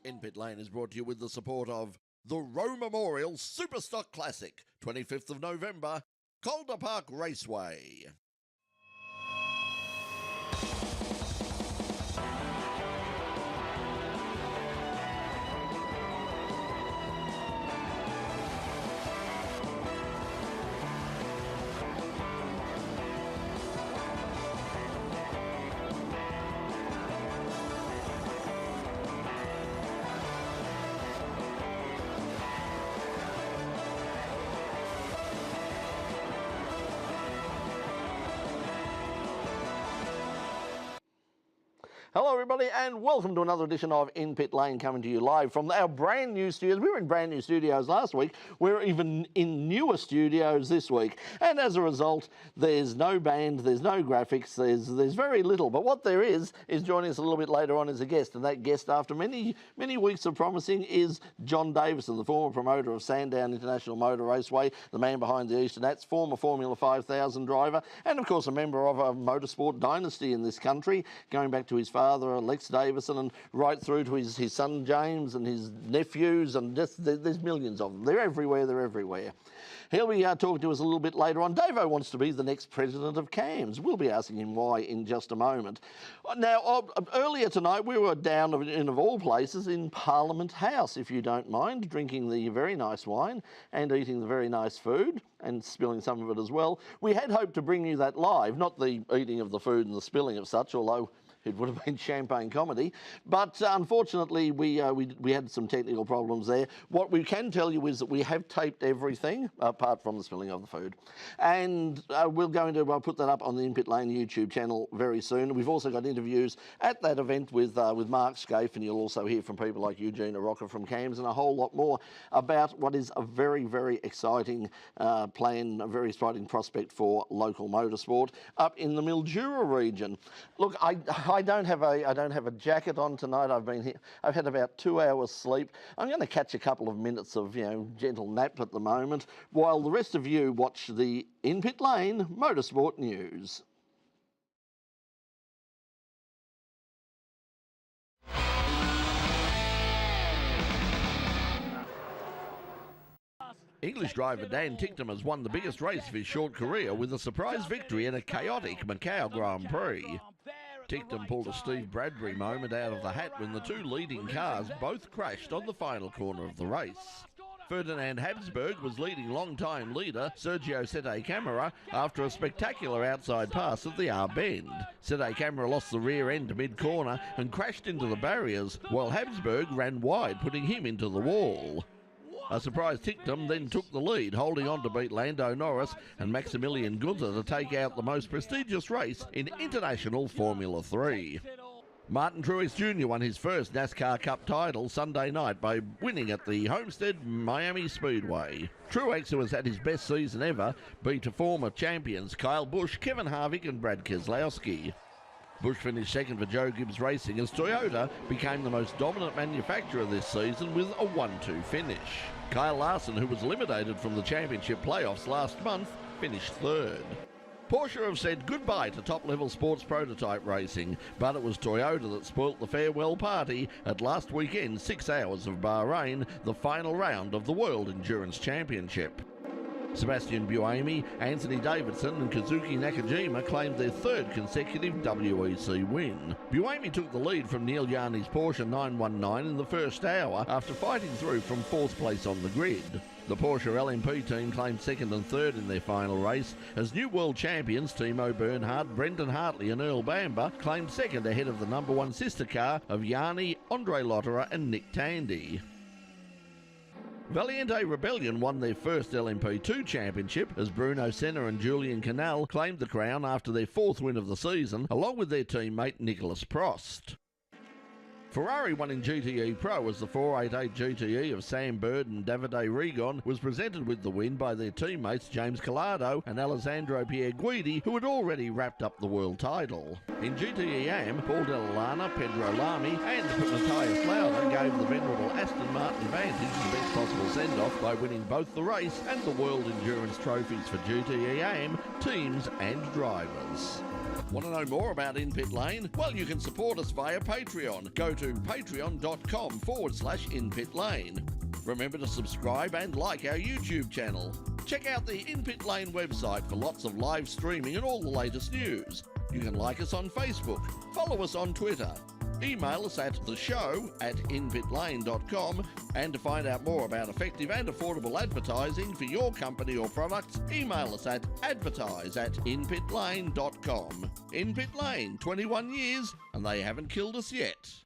In Pit Lane is brought to you with the support of the Roe Memorial Superstock Classic, 25th of November, Calder Park Raceway. Hello everybody and welcome to another edition of In Pit Lane, coming to you live from our brand new studios. We were in brand new studios last week. We're even in newer studios this week. And as a result, there's no band, there's no graphics, there's very little. But what there is joining us a little bit later on as a guest. And that guest, after many weeks of promising, is John Davison, the former promoter of Sandown International Motor Raceway, the man behind the Eastern Nats, former Formula 5000 driver, and of course a member of a motorsport dynasty in this country, going back to his father, Lex Davison, and right through to his son James and his nephews, and just there's millions of them. They're everywhere. He'll be talking to us a little bit later on. Davo wants to be the next president of CAMS. We'll be asking him why in just a moment. Now, earlier tonight we were down in, of all places, in Parliament House, if you don't mind, drinking the very nice wine and eating the very nice food and spilling some of it as well. We had hoped to bring you that live, not the eating of the food and the spilling of such, although it would have been champagne comedy. But unfortunately, we had some technical problems there. What we can tell you is that we have taped everything, apart from the spilling of the food. And we're going to put that up on the In Pit Lane YouTube channel very soon. We've also got interviews at that event with Mark Scaife, and you'll also hear from people like Eugene Arocca from CAMS and a whole lot more about what is a very, very exciting plan, a very exciting prospect for local motorsport up in the Mildura region. Look, I don't have a jacket on tonight. I've had about 2 hours sleep. I'm going to catch a couple of minutes of gentle nap at the moment, while the rest of you watch the In Pit Lane Motorsport News. English driver Dan Ticktum has won the biggest race of his short career with a surprise victory in a chaotic Macau Grand Prix. Ticktum pulled a Steve Bradbury moment out of the hat when the two leading cars both crashed on the final corner of the race. Ferdinand Habsburg was leading long-time leader Sergio Sete Camara after a spectacular outside pass at the R-Bend. Sete Camara lost the rear end mid-corner and crashed into the barriers, while Habsburg ran wide, putting him into the wall. A surprise Ticktum then took the lead, holding on to beat Lando Norris and Maximilian Gunther to take out the most prestigious race in international Formula 3. Martin Truex Jr. won his first NASCAR Cup title Sunday night by winning at the Homestead Miami Speedway. Truex, who has had his best season ever, beat former champions Kyle Busch, Kevin Harvick and Brad Keselowski. Busch finished second for Joe Gibbs Racing as Toyota became the most dominant manufacturer this season with a 1-2 finish. Kyle Larson, who was eliminated from the championship playoffs last month, finished third. Porsche have said goodbye to top-level sports prototype racing, but it was Toyota that spoilt the farewell party at last weekend's 6 Hours of Bahrain, the final round of the World Endurance Championship. Sebastian Buemi, Anthony Davidson and Kazuki Nakajima claimed their third consecutive WEC win. Buemi took the lead from Neil Yarny's Porsche 919 in the first hour after fighting through from fourth place on the grid. The Porsche LMP team claimed second and third in their final race, as new world champions Timo Bernhard, Brendan Hartley and Earl Bamber claimed second ahead of the number one sister car of Yarny, Andre Lotterer and Nick Tandy. Valiente Rebellion won their first LMP2 championship as Bruno Senna and Julian Canal claimed the crown after their fourth win of the season, along with their teammate Nicolas Prost. Ferrari won in GTE Pro as the 488 GTE of Sam Bird and Davide Rigon was presented with the win by their teammates James Collado and Alessandro Pierguidi, who had already wrapped up the world title. In GTE AM, Paul Dell'Alana, Pedro Lamy and Matthias Lauda gave the venerable Aston Martin Vantage the best possible send-off by winning both the race and the World Endurance trophies for GTE AM, teams and drivers. Want to know more about In Pit Lane? Well, you can support us via Patreon. Go to patreon.com/In Pit Lane. Remember to subscribe and like our YouTube channel. Check out the In Pit Lane website for lots of live streaming and all the latest news. You can like us on Facebook, follow us on Twitter, email us at theshow@inpitlane.com, and to find out more about effective and affordable advertising for your company or products, email us at advertise@inpitlane.com. In Pit Lane, 21 years, and they haven't killed us yet.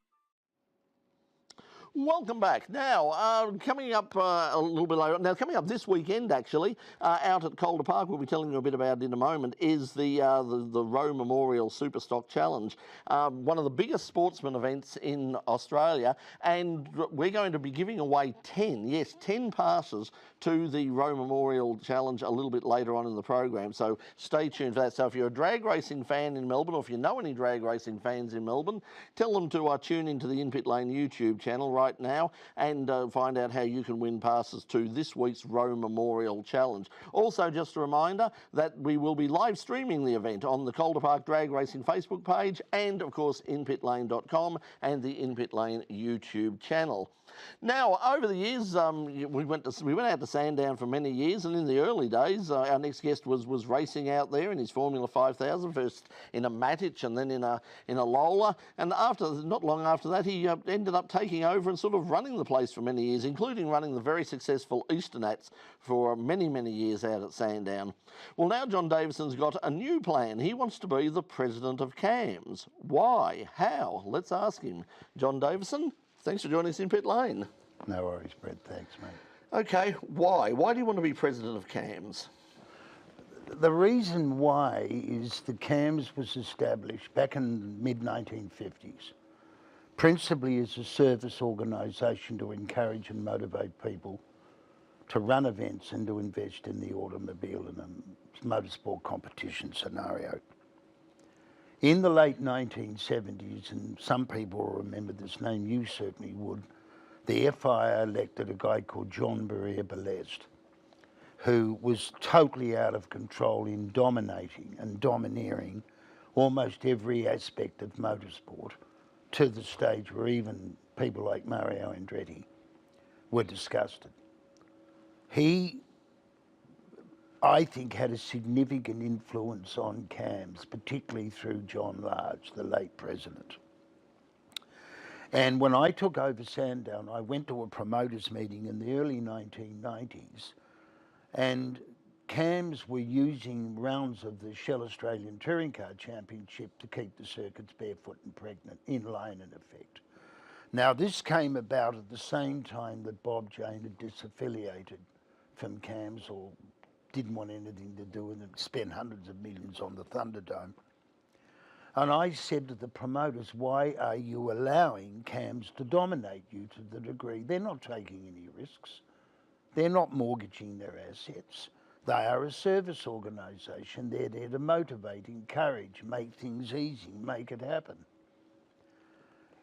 Welcome back. Now, coming up a little bit later, coming up this weekend actually, out at Calder Park, we'll be telling you a bit about in a moment, is the Roe Memorial Superstock Challenge, one of the biggest sportsman events in Australia, and we're going to be giving away 10 passes to the Roe Memorial Challenge a little bit later on in the program, so stay tuned for that. So if you're a drag racing fan in Melbourne, or if you know any drag racing fans in Melbourne, tell them to tune into the In Pit Lane YouTube channel right now and find out how you can win passes to this week's Roe Memorial Challenge. Also, just a reminder that we will be live streaming the event on the Calder Park Drag Racing Facebook page and, of course, inpitlane.com and the In Pit Lane YouTube channel. Now, over the years, we went out to Sandown for many years, and in the early days, our next guest was racing out there in his Formula 5000, first in a Matic and then in a Lola, and not long after that, he ended up taking over and sort of running the place for many years, including running the very successful Easternats for many, many years out at Sandown. Well, now John Davison's got a new plan. He wants to be the president of CAMS. Why? How? Let's ask him. John Davison, thanks for joining us in Pit Lane. No worries, Brett. Thanks, mate. Okay, why? Why do you want to be president of CAMS? The reason why is the CAMS was established back in the mid-1950s, principally as a service organisation to encourage and motivate people to run events and to invest in the automobile in a motorsport competition scenario. In the late 1970s, and some people will remember this name, you certainly would, the FIA elected a guy called Jon Davison, who was totally out of control in dominating and domineering almost every aspect of motorsport, to the stage where even people like Mario Andretti were disgusted. He, I think, had a significant influence on CAMS, particularly through John Large, the late president. And when I took over Sandown, I went to a promoters meeting in the early 1990s, and CAMS were using rounds of the Shell Australian Touring Car Championship to keep the circuits barefoot and pregnant, in lane in effect. Now, this came about at the same time that Bob Jane had disaffiliated from CAMS, or didn't want anything to do with it, spent hundreds of millions on the Thunderdome. And I said to the promoters, why are you allowing CAMS to dominate you to the degree? They're not taking any risks. They're not mortgaging their assets. They are a service organisation. They're there to motivate, encourage, make things easy, make it happen.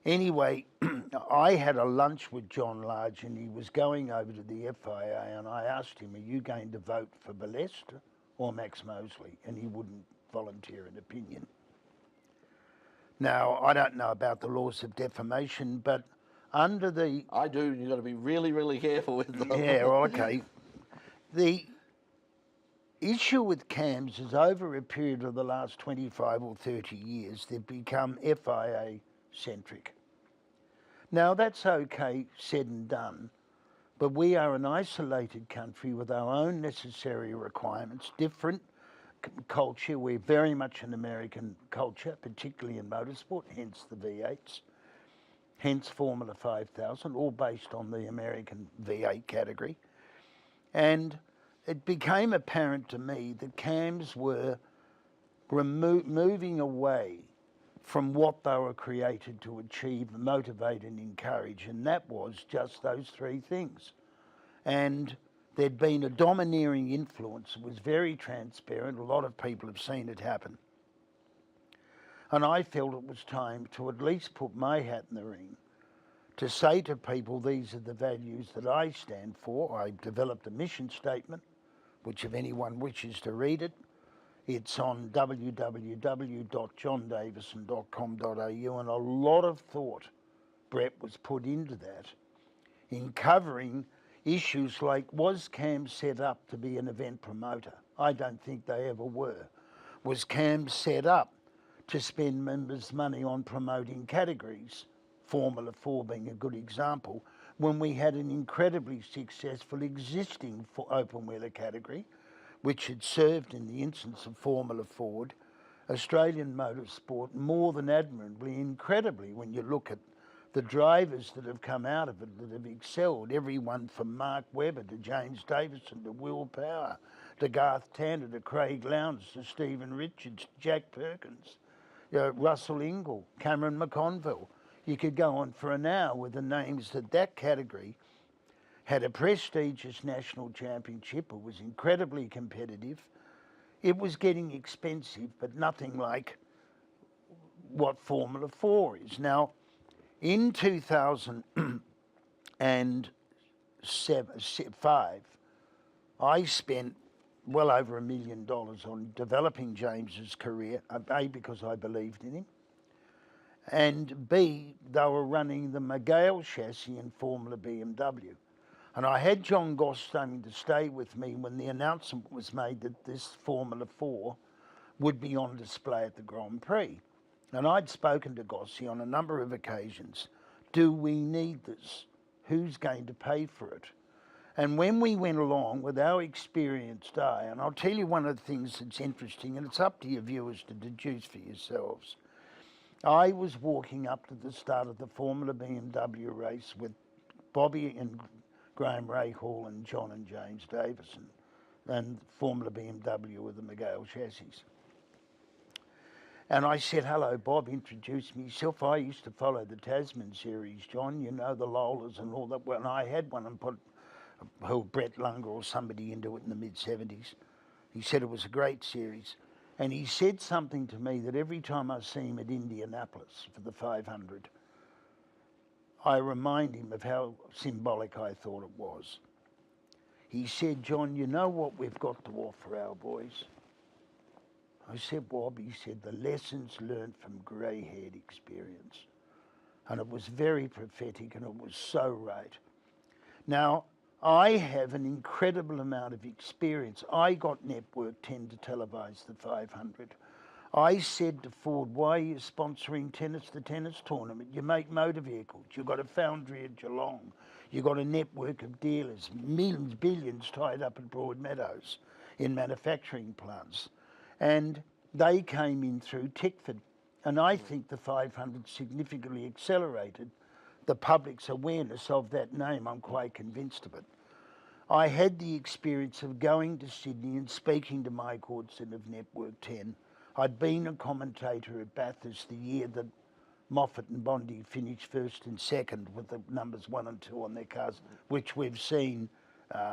Anyway, I had a lunch with John Large, and he was going over to the FIA, and I asked him, are you going to vote for Balestre or Max Mosley? And he wouldn't volunteer an opinion. Now, I don't know about the laws of defamation, but under the... I do, you've got to be really, really careful with them. Yeah, well, okay. The issue with CAMS is over a period of the last 25 or 30 years, they've become FIA-centric. Now, that's okay, said and done, but we are an isolated country with our own necessary requirements, different culture. We're very much an American culture, particularly in motorsport, hence the V8s, hence Formula 5000, all based on the American V8 category. And it became apparent to me that CAMS were moving away from what they were created to achieve, motivate and encourage, and that was just those three things. And there'd been a domineering influence. It was very transparent. A lot of people have seen it happen. And I felt it was time to at least put my hat in the ring to say to people, these are the values that I stand for. I developed a mission statement, which if anyone wishes to read it, It's on www.jondavison.com.au, and a lot of thought, Brett, was put into that in covering issues like, was CAM set up to be an event promoter? I don't think they ever were. Was CAM set up to spend members' money on promoting categories? Formula 4 being a good example, when we had an incredibly successful existing open-wheeler category, which had served in the instance of Formula Ford, Australian motorsport more than admirably, incredibly, when you look at the drivers that have come out of it that have excelled, everyone from Mark Webber to James Davison to Will Power to Garth Tander to Craig Lowndes to Stephen Richards, Jack Perkins, Russell Ingall, Cameron McConville. You could go on for an hour with the names that category had a prestigious national championship. It was incredibly competitive. It was getting expensive, but nothing like what Formula 4 is. Now, in 2005, I spent well over $1 million on developing James's career, A, because I believed in him, and B, they were running the McGale chassis in Formula BMW. And I had John Goss coming to stay with me when the announcement was made that this Formula 4 would be on display at the Grand Prix. And I'd spoken to Gossi on a number of occasions. Do we need this? Who's going to pay for it? And when we went along with our experienced eye, and I'll tell you one of the things that's interesting, and it's up to your viewers to deduce for yourselves. I was walking up to the start of the Formula BMW race with Bobby and Graham Rahal and John and James Davison, and Formula BMW with the McGale chassis. And I said, hello, Bob, introduced myself. I used to follow the Tasman series, John, you know, the Lolas and all that. Well, and I had one and put Brett Lunger or somebody into it in the mid-70s. He said it was a great series. And he said something to me that every time I see him at Indianapolis for the 500, I remind him of how symbolic I thought it was. He said, John, you know what we've got to offer our boys? I said, Bob, he said, the lessons learned from grey-haired experience. And it was very prophetic, and it was so right. Now, I have an incredible amount of experience. I got Network 10 to televise the 500. I said to Ford, why are you sponsoring the tennis tournament? You make motor vehicles. You've got a foundry at Geelong. You've got a network of dealers, millions, billions tied up at Broadmeadows in manufacturing plants. And they came in through Tickford. And I think the 500 significantly accelerated the public's awareness of that name. I'm quite convinced of it. I had the experience of going to Sydney and speaking to Mike Hordson of Network 10. I'd been a commentator at Bathurst the year that Moffat and Bondi finished first and second with the numbers 1 and 2 on their cars, which we've seen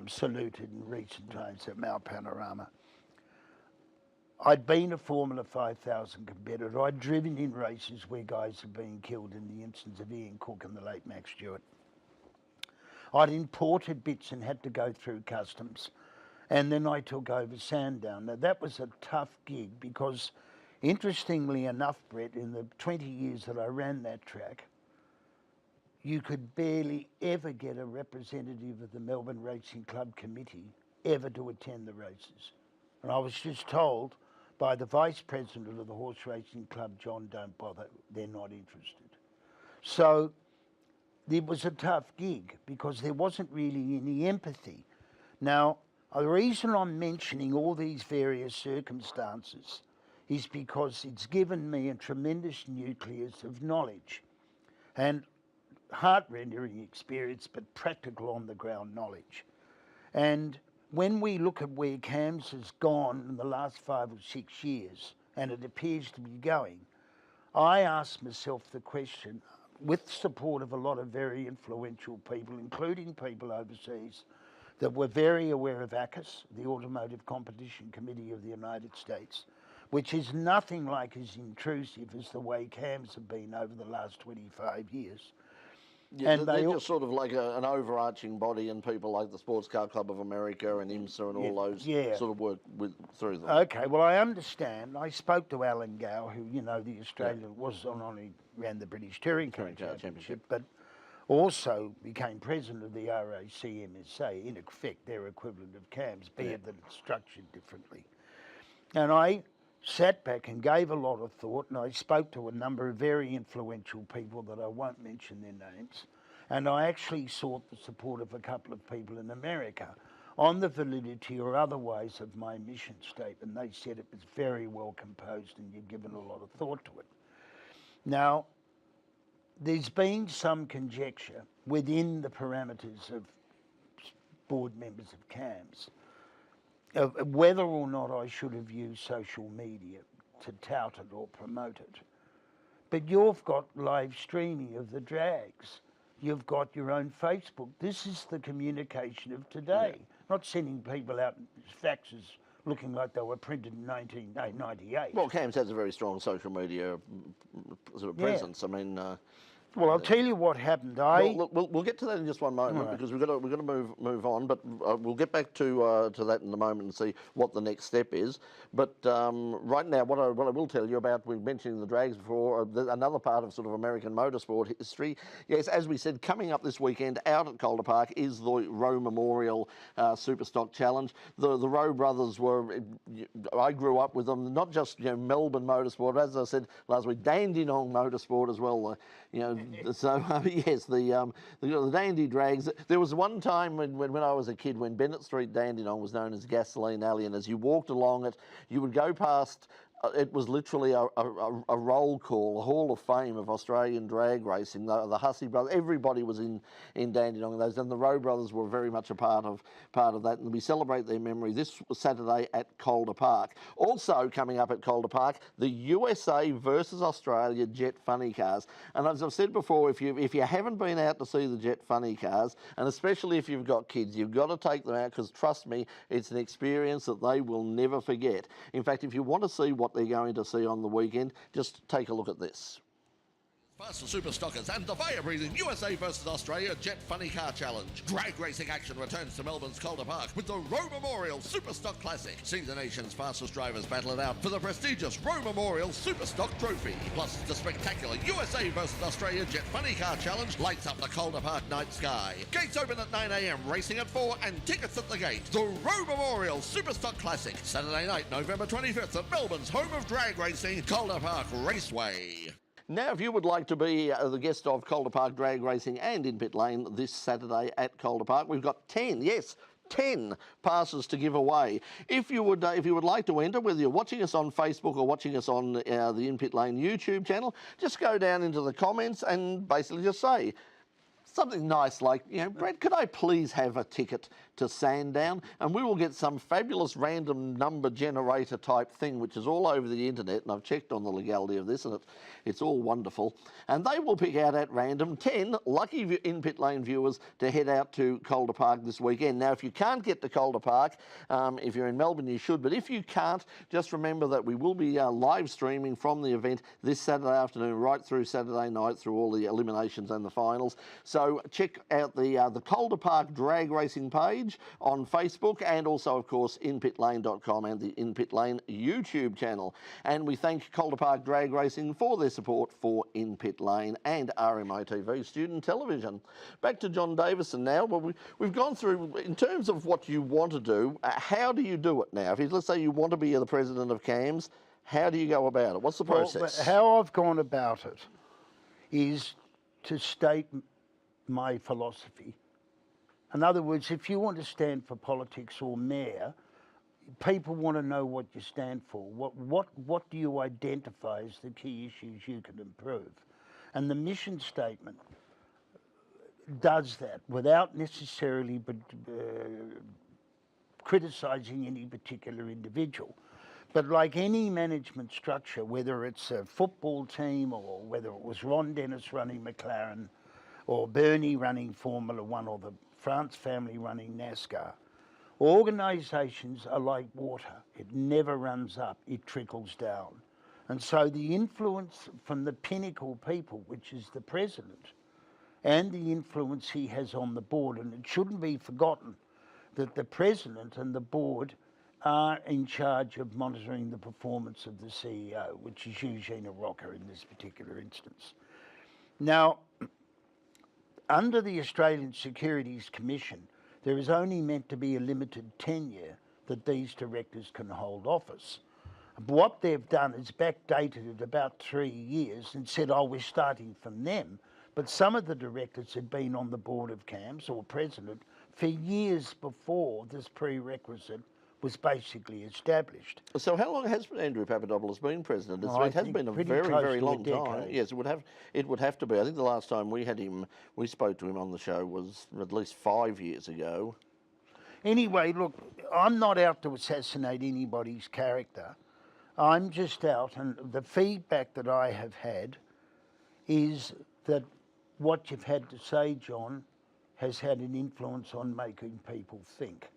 saluted in recent times at Mount Panorama. I'd been a Formula 5000 competitor. I'd driven in races where guys had been killed, in the instance of Ian Cook and the late Max Stewart. I'd imported bits and had to go through customs. And then I took over Sandown. Now, that was a tough gig because, interestingly enough, Brett, in the 20 years that I ran that track, you could barely ever get a representative of the Melbourne Racing Club committee ever to attend the races. And I was just told by the vice president of the Horse Racing Club, John, don't bother, they're not interested. So it was a tough gig because there wasn't really any empathy. Now, the reason I'm mentioning all these various circumstances is because it's given me a tremendous nucleus of knowledge and heart-rending experience, but practical on-the-ground knowledge. And when we look at where CAMS has gone in the last 5 or 6 years, and it appears to be going, I ask myself the question, with support of a lot of very influential people, including people overseas, that were very aware of ACCUS, the Automotive Competition Committee of the United States, which is nothing like as intrusive as the way CAMS have been over the last 25 years. Yeah, and they're just sort of like an overarching body, and people like the Sports Car Club of America and IMSA and all those sort of work through them. Okay, well, I understand. I spoke to Alan Gow, who, the Australian was not only ran the British Touring Car Championship, but also became president of the RACMSA, in effect their equivalent of CAMS, be it that it's structured differently. And I sat back and gave a lot of thought, and I spoke to a number of very influential people that I won't mention their names, and I actually sought the support of a couple of people in America on the validity or otherwise of my mission statement. They said it was very well composed and you'd given a lot of thought to it. Now, there's been some conjecture within the parameters of board members of CAMS of whether or not I should have used social media to tout it or promote it. But you've got live streaming of the drags. You've got your own Facebook. This is the communication of today. Not sending people out faxes looking like they were printed in 1998. Well, CAMS has a very strong social media sort of presence. I mean, well, I'll tell you what happened. We'll get to that in just one moment because we've got to move on. But we'll get back to that in a moment and see what the next step is. But right now, what I will tell you about, we mentioned the drags before. Another part of sort of American motorsport history. Yes, as we said, coming up this weekend out at Calder Park is the Rowe Memorial Superstock Challenge. The Rowe brothers were. I grew up with them. Not just Melbourne motorsport, as I said last week, Dandenong motorsport as well. So yes, the Dandy drags. There was one time when I was a kid when Bennett Street Dandenong was known as Gasoline Alley, and as you walked along it, you would go past. It was literally a roll call, a hall of fame of Australian drag racing. The Hussey brothers, everybody was in Dandenong those, and the Rowe brothers were very much a part of that. And we celebrate their memory this Saturday at Calder Park. Also coming up at Calder Park, the USA versus Australia Jet Funny Cars. And as I've said before, if you haven't been out to see the Jet Funny Cars, and especially if you've got kids, you've got to take them out because trust me, it's an experience that they will never forget. In fact, if you want to see what they're going to see on the weekend, just take a look at this. Faster Super Stockers and the fire-breathing USA versus Australia Jet Funny Car Challenge. Drag racing action returns to Melbourne's Calder Park with the Rowe Memorial Super Stock Classic. See the nation's fastest drivers battle it out for the prestigious Rowe Memorial Super Stock Trophy. Plus, the spectacular USA versus Australia Jet Funny Car Challenge lights up the Calder Park night sky. Gates open at 9 a.m, racing at 4, and tickets at the gate. The Rowe Memorial Super Stock Classic, Saturday night, November 25th at Melbourne's home of drag racing, Calder Park Raceway. Now, if you would like to be the guest of Calder Park Drag Racing and in Pit Lane this Saturday at Calder Park, we've got 10 passes to give away. If you would like to enter, whether you're watching us on Facebook or watching us on the In Pit Lane YouTube channel, just go down into the comments and basically just say something nice like, Brad, could I please have a ticket to Sandown? And we will get some fabulous random number generator type thing, which is all over the internet, and I've checked on the legality of this, and it's all wonderful. And they will pick out at random 10 lucky In Pit Lane viewers to head out to Calder Park this weekend. Now, if you can't get to Calder Park, if you're in Melbourne, you should, but if you can't, just remember that we will be live streaming from the event this Saturday afternoon right through Saturday night through all the eliminations and the finals. So check out the Calder Park Drag Racing page on Facebook, and also, of course, inpitlane.com and the In Pit Lane YouTube channel. And we thank Calder Park Drag Racing for their support for In Pit Lane and RMO TV Student Television. Back to John Davison now. Well, we've gone through, in terms of what you want to do, how do you do it now? Let's say you want to be the president of CAMS, how do you go about it? What's the process? Well, how I've gone about it is to state my philosophy. In other words, if you want to stand for politics or mayor, people want to know what you stand for. What do you identify as the key issues you can improve? And the mission statement does that without necessarily criticising any particular individual. But like any management structure, whether it's a football team or whether it was Ron Dennis running McLaren or Bernie running Formula One or the France family running NASCAR, organisations are like water. It never runs up, it trickles down. And so the influence from the pinnacle people, which is the president, and the influence he has on the board. And it shouldn't be forgotten that the president and the board are in charge of monitoring the performance of the CEO, which is Eugenia Rocker in this particular instance. Now, under the Australian Securities Commission, there is only meant to be a limited tenure that these directors can hold office. What they've done is backdated it about 3 years and said, oh, we're starting from them. But some of the directors had been on the board of CAMS or president for years before this prerequisite was basically established. So how long has Andrew Papadopoulos been president? It has been a very, very long time. Yes, it would have to be. I think the last time we had him, we spoke to him on the show was at least 5 years ago. Anyway, look, I'm not out to assassinate anybody's character. I'm just out, and the feedback that I have had is that what you've had to say, John, has had an influence on making people think.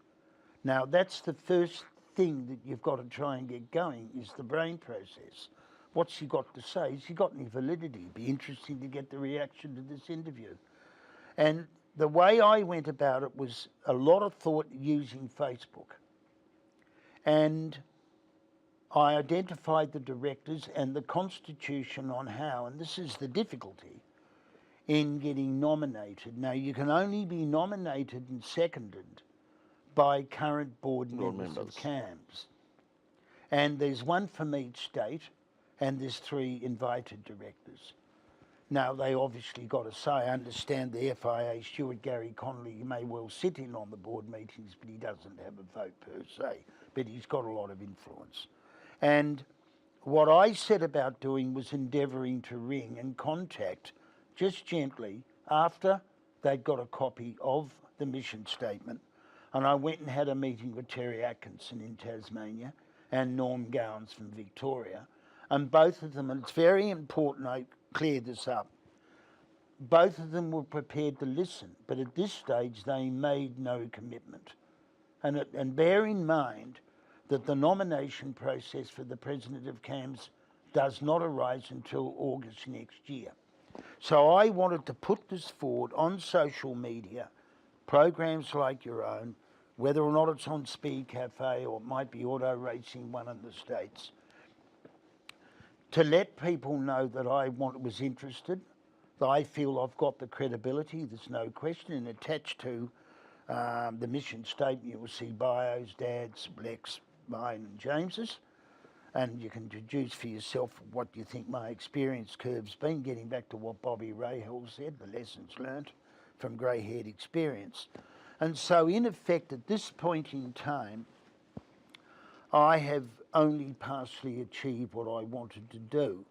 Now, that's the first thing that you've got to try and get going, is the brain process. What's he got to say? Has he got any validity? It'd be interesting to get the reaction to this interview. And the way I went about it was a lot of thought using Facebook. And I identified the directors and the constitution on how, and this is the difficulty in getting nominated. Now, you can only be nominated and seconded by current board members of CAMS. And there's one from each state, and there's 3 invited directors. Now, they obviously got to say, I understand the FIA steward, Gary Connolly, may well sit in on the board meetings, but he doesn't have a vote per se, but he's got a lot of influence. And what I set about doing was endeavouring to ring and contact, just gently, after they'd got a copy of the mission statement. And I went and had a meeting with Terry Atkinson in Tasmania and Norm Gowans from Victoria. And both of them, and it's very important I clear this up, both of them were prepared to listen, but at this stage they made no commitment. And bear in mind that the nomination process for the president of CAMS does not arise until August next year. So I wanted to put this forward on social media, programs like your own, whether or not it's on Speed Cafe or it might be Auto Racing One in the States, to let people know that I was interested, that I feel I've got the credibility, there's no question, and attached to the mission statement you will see bios, Dad's, Lex, mine and James's, and you can deduce for yourself what you think my experience curve's been, getting back to what Bobby Rahal said, the lessons learnt from grey-haired experience. And so, in effect, at this point in time, I have only partially achieved what I wanted to do.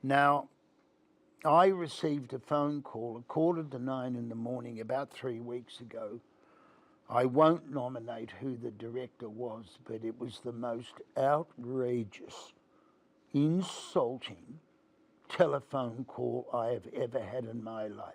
Now, I received a phone call at 8:45 in the morning about 3 weeks ago. I won't nominate who the director was, but it was the most outrageous, insulting telephone call I have ever had in my life.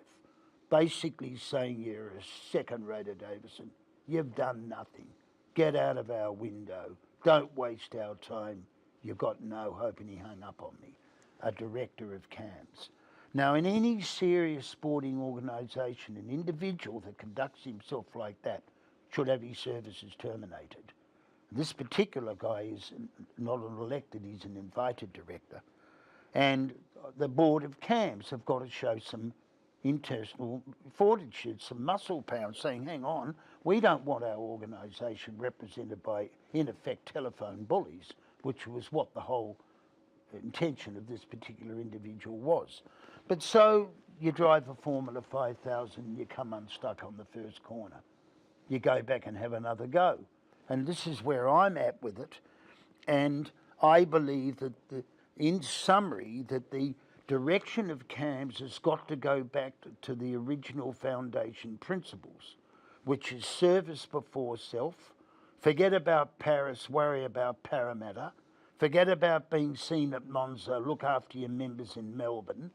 Basically saying you're a second-rater, Davison. You've done nothing. Get out of our window. Don't waste our time. You've got no hope. And he hung up on me, a director of CAMS. Now, in any serious sporting organisation, an individual that conducts himself like that should have his services terminated. This particular guy is not an elected, he's an invited director. And the board of CAMS have got to show some internal fortitude, some muscle power, saying, hang on, we don't want our organisation represented by, in effect, telephone bullies, which was what the whole intention of this particular individual was. But so you drive a Formula 5000 and you come unstuck on the first corner. You go back and have another go. And this is where I'm at with it. And I believe that, in summary, that the direction of CAMS has got to go back to the original foundation principles, which is service before self. Forget about Paris, worry about Parramatta. Forget about being seen at Monza, look after your members in Melbourne.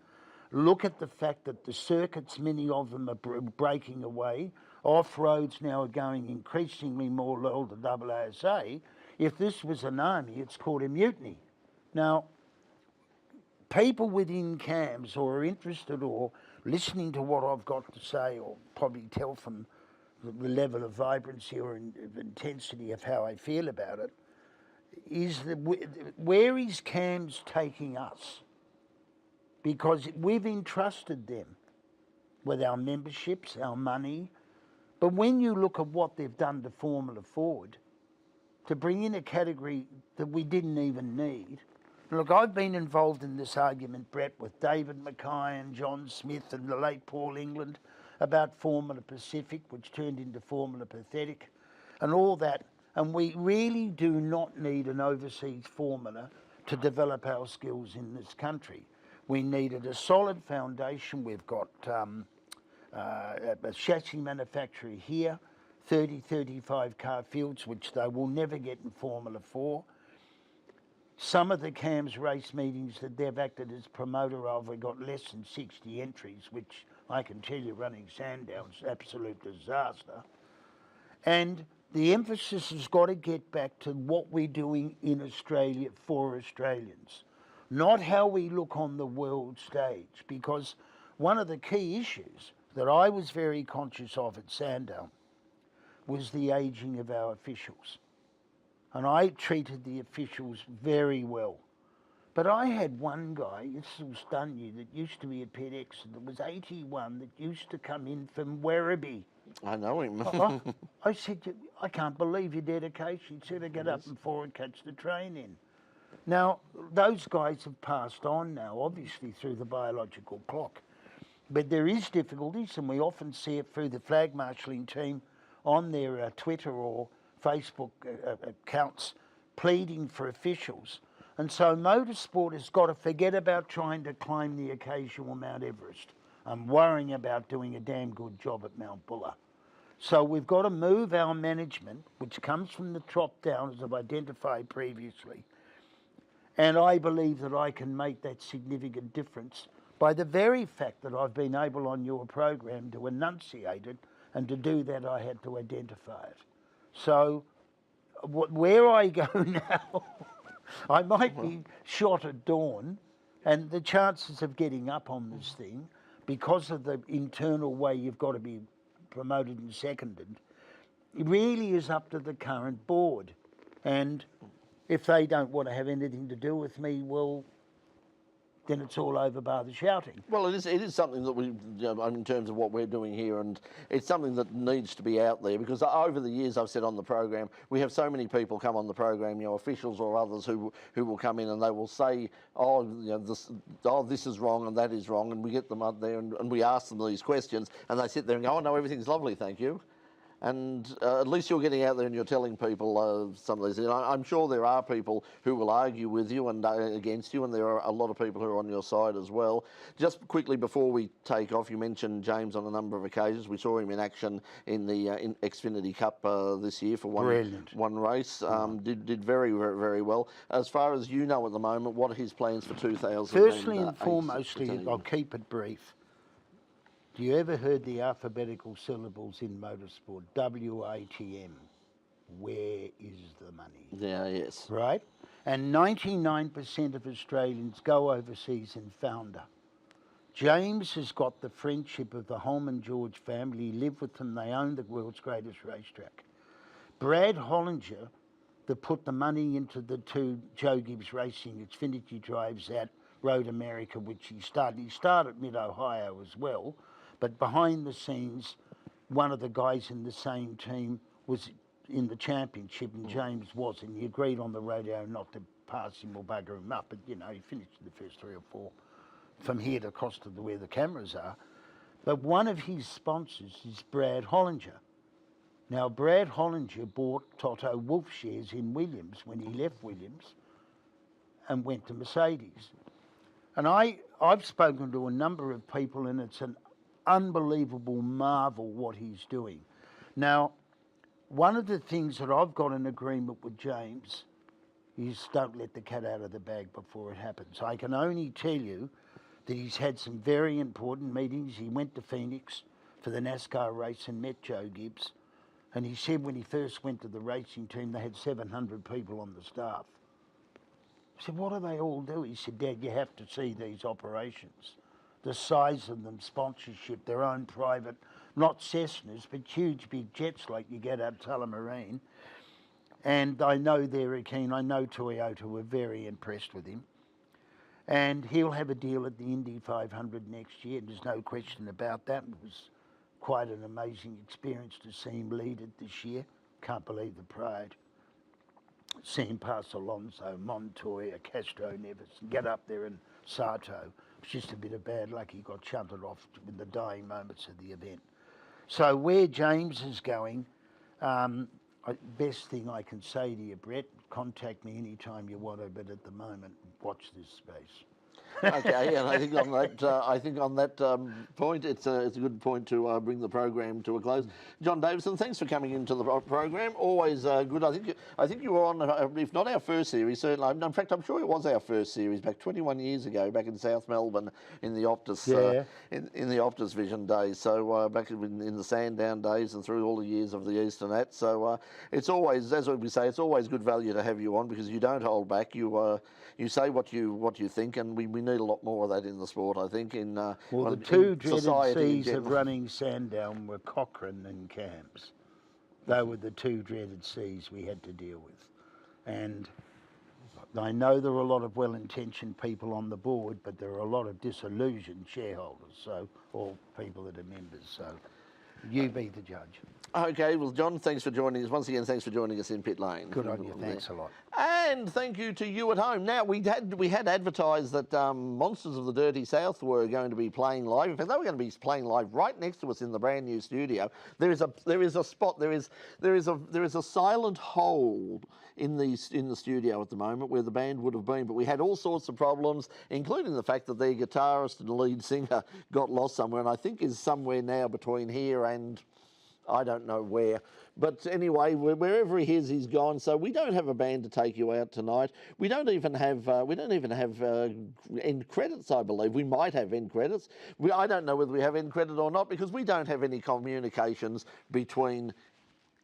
Look at the fact that the circuits, many of them are breaking away. Off-roads now are going increasingly more loyal to AASA. If this was an army, it's called a mutiny. Now, people within CAMS or are interested or listening to what I've got to say, or probably tell from the level of vibrancy or intensity of how I feel about it, is that where is CAMS taking us? Because we've entrusted them with our memberships, our money. But when you look at what they've done to Formula Ford, to bring in a category that we didn't even need. Look, I've been involved in this argument, Brett, with David Mackay and John Smith and the late Paul England about Formula Pacific, which turned into Formula Pathetic, and all that. And we really do not need an overseas formula to develop our skills in this country. We needed a solid foundation. We've got a chassis manufacturer here, 30, 35 car fields, which they will never get in Formula 4. Some of the CAMS race meetings that they've acted as promoter of, we got less than 60 entries, which I can tell you running Sandown's absolute disaster. And the emphasis has got to get back to what we're doing in Australia for Australians, not how we look on the world stage, because one of the key issues that I was very conscious of at Sandown was the ageing of our officials. And I treated the officials very well. But I had one guy, this will stun you, that used to be a PEDX, that was 81, that used to come in from Werribee. I know him. I said, I can't believe your dedication. He said, I get up and forward catch the train in. Now, those guys have passed on now, obviously through the biological clock. But there is difficulties, and we often see it through the flag marshalling team on their Twitter or Facebook accounts pleading for officials. And so motorsport has got to forget about trying to climb the occasional Mount Everest and worrying about doing a damn good job at Mount Buller. So we've got to move our management, which comes from the top down, as I've identified previously. And I believe that I can make that significant difference by the very fact that I've been able on your program to enunciate it, and to do that I had to identify it. So where I go now, I might be shot at dawn, and the chances of getting up on this thing, because of the internal way you've got to be promoted and seconded, it really is up to the current board. And if they don't want to have anything to do with me, well, then it's all over bar the shouting. Well, it is something that we, in terms of what we're doing here, and it's something that needs to be out there, because over the years I've said on the program, we have so many people come on the program, officials or others who will come in and they will say, this is wrong and that is wrong, and we get them up there and we ask them these questions, and they sit there and go, oh no, everything's lovely, thank you. And at least you're getting out there and you're telling people some of these things. I'm sure there are people who will argue with you and against you, and there are a lot of people who are on your side as well. Just quickly before we take off, you mentioned James on a number of occasions. We saw him in action in the Xfinity Cup this year for one race. Did very, very, very well. As far as you know at the moment, what are his plans for 2018? Firstly and foremostly, I'll keep it brief. Do you ever heard the alphabetical syllables in motorsport? WATM. Where is the money? Yeah, yes. Right? And 99% of Australians go overseas and founder. James has got the friendship of the Holman George family. He lived with them. They own the world's greatest racetrack. Brad Hollinger, that put the money into the two Joe Gibbs Racing Xfinity drives at Road America, which he started. He started Mid-Ohio as well. But behind the scenes, one of the guys in the same team was in the championship, and James was, and he agreed on the radio not to pass him or bugger him up. But, he finished in the first 3 or 4 from here to across to where the cameras are. But one of his sponsors is Brad Hollinger. Now, Brad Hollinger bought Toto Wolff shares in Williams when he left Williams and went to Mercedes. And I've spoken to a number of people, and it's an unbelievable marvel what he's doing. Now, one of the things that I've got an agreement with James is don't let the cat out of the bag before it happens. I can only tell you that he's had some very important meetings. He went to Phoenix for the NASCAR race and met Joe Gibbs. And he said when he first went to the racing team, they had 700 people on the staff. I said, what do they all do? He said, Dad, you have to see these operations. the size of them, sponsorship, their own private, not Cessnas, but huge big jets like you get at Tullamarine. And I know they're keen. I know Toyota were very impressed with him. And he'll have a deal at the Indy 500 next year. There's no question about that. It was quite an amazing experience to see him lead it this year. Can't believe the pride. See him pass Alonso, Montoya, Castro Neves, get up there and Sato. It's just a bit of bad luck. He got shunted off in the dying moments of the event. So where James is going, best thing I can say to you, Brett, contact me anytime you want to, but at the moment, watch this space. Okay, and I think on that point, it's a good point to bring the program to a close. John Davison, thanks for coming into the program. Always good. I think you were on, if not our first series, certainly. In fact, I'm sure it was our first series back 21 years ago, back in South Melbourne, in the Optus, in the Optus Vision days. So back in the Sandown days and through all the years of the East and that. So it's always, as we say, it's always good value to have you on because you don't hold back. You say what you think, and we need a lot more of that in the sport, I think. Well, the two dreaded C's of running Sandown were Cochrane and Cams. They were the two dreaded C's we had to deal with. And I know there are a lot of well-intentioned people on the board, but there are a lot of disillusioned shareholders, or people that are members. So you be the judge. Okay, well, John, thanks for joining us. Once again, thanks for joining us in Pit Lane. Good on you, thanks a lot. And thank you to you at home. Now, we had advertised that Monsters of the Dirty South were going to be playing live. In fact, they were going to be playing live right next to us in the brand new studio. There is a spot. There is a silent hole in the studio at the moment where the band would have been. But we had all sorts of problems, including the fact that their guitarist and lead singer got lost somewhere, and I think is somewhere now between here and I don't know where. But anyway, wherever he is, he's gone. So we don't have a band to take you out tonight. We don't even have end credits, I believe. We might have end credits. I don't know whether we have end credit or not because we don't have any communications between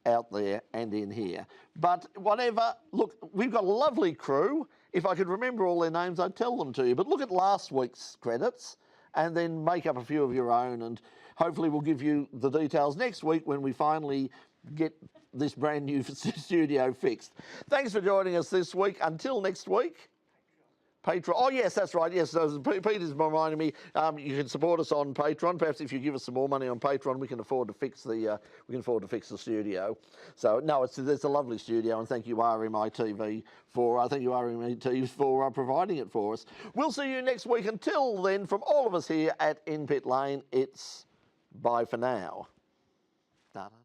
out there and in here. But whatever, look, we've got a lovely crew. If I could remember all their names, I'd tell them to you. But look at last week's credits and then make up a few of your own, and hopefully we'll give you the details next week when we finally get this brand new studio fixed. Thanks for joining us this week. Until next week. Patreon. Oh yes, that's right. Yes, so Peter's reminding me. You can support us on Patreon. Perhaps if you give us some more money on Patreon, we can afford to fix the studio. So no, it's a lovely studio, and thank you RMITV for providing it for us. We'll see you next week. Until then, from all of us here at In Pit Lane, it's bye for now. Ta-da.